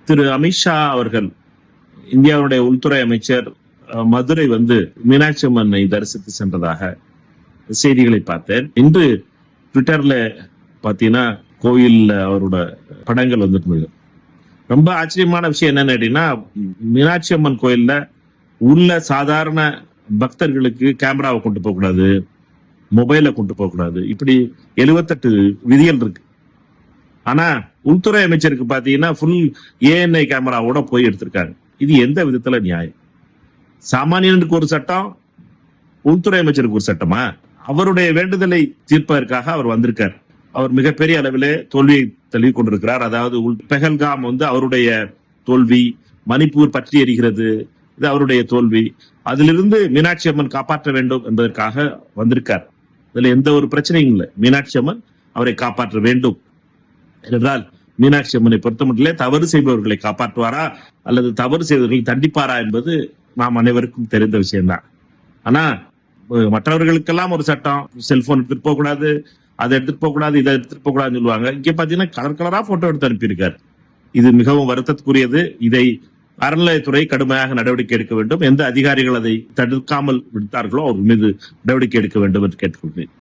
திரு அமித்ஷா அவர்கள், இந்தியாவுடைய உள்துறை அமைச்சர், மதுரை மீனாட்சி அம்மனை தரிசித்து சென்றதாக செய்திகளை பார்த்தேன். இன்று ட்விட்டர்ல பாத்தீங்கன்னா கோயில்ல அவரோட படங்கள் வந்துட்டு ரொம்ப ஆச்சரியமான விஷயம் என்னன்னு கேட்டீங்கன்னா, மீனாட்சி அம்மன் கோயில்ல உள்ள சாதாரண பக்தர்களுக்கு கேமராவை கொண்டு போக கூடாது, மொபைலை கொண்டு போக கூடாது, இப்படி 78 விதிகள் இருக்கு. ஆனா உள்துறை அமைச்சருக்கு பாத்தீங்கன்னா ஃபுல் ஏஎன்ஐ கேமராவோட போய் எடுத்திருக்காங்க. இது எந்த விதத்துல நியாயம்? சாமானியனுக்கு ஒரு சட்டம், உள்துறை அமைச்சருக்கு ஒரு சட்டமா? அவருடைய வேண்டுதலை தீர்ப்பதற்காக அவர் வந்திருக்கார். அவர் மிகப்பெரிய அளவிலே தோல்வியை தழுவி கொண்டிருக்கிறார். அதாவது பெஹல்காம் அவருடைய தோல்வி, மணிப்பூர் பற்றி எரிகிறது, இது அவருடைய தோல்வி. அதிலிருந்து மீனாட்சி அம்மன் காப்பாற்ற வேண்டும் என்பதற்காக வந்திருக்கார். இதுல எந்த ஒரு பிரச்சனையும் இல்லை. மீனாட்சி அம்மன் அவரை காப்பாற்ற வேண்டும் என்றால், மீனாட்சி அம்மனை பொறுத்தமட்டிலே தவறு செய்பவர்களை காப்பாற்றுவாரா அல்லது தவறு செய்தவர்களை தண்டிப்பாரா என்பது நாம் அனைவருக்கும் தெரிந்த விஷயம்தான். ஆனா மற்றவர்களுக்கெல்லாம் ஒரு சட்டம், செல்போன் எடுத்துட்டு போக கூடாது, அதை எடுத்துட்டு போக கூடாது, இதை எடுத்துட்டு போக கூடாதுன்னு சொல்லுவாங்க. இங்க பாத்தீங்கன்னா கலர் கலரா போட்டோ எடுத்து அனுப்பியிருக்காரு. இது மிகவும் வருத்தத்துக்குரியது. இதை அறநிலையத்துறை கடுமையாக நடவடிக்கை எடுக்க வேண்டும். எந்த அதிகாரிகள் அதை தடுக்காமல் விடுத்தார்களோ அவர் மீது நடவடிக்கை எடுக்க வேண்டும் என்று கேட்டுக்கொள்கிறேன்.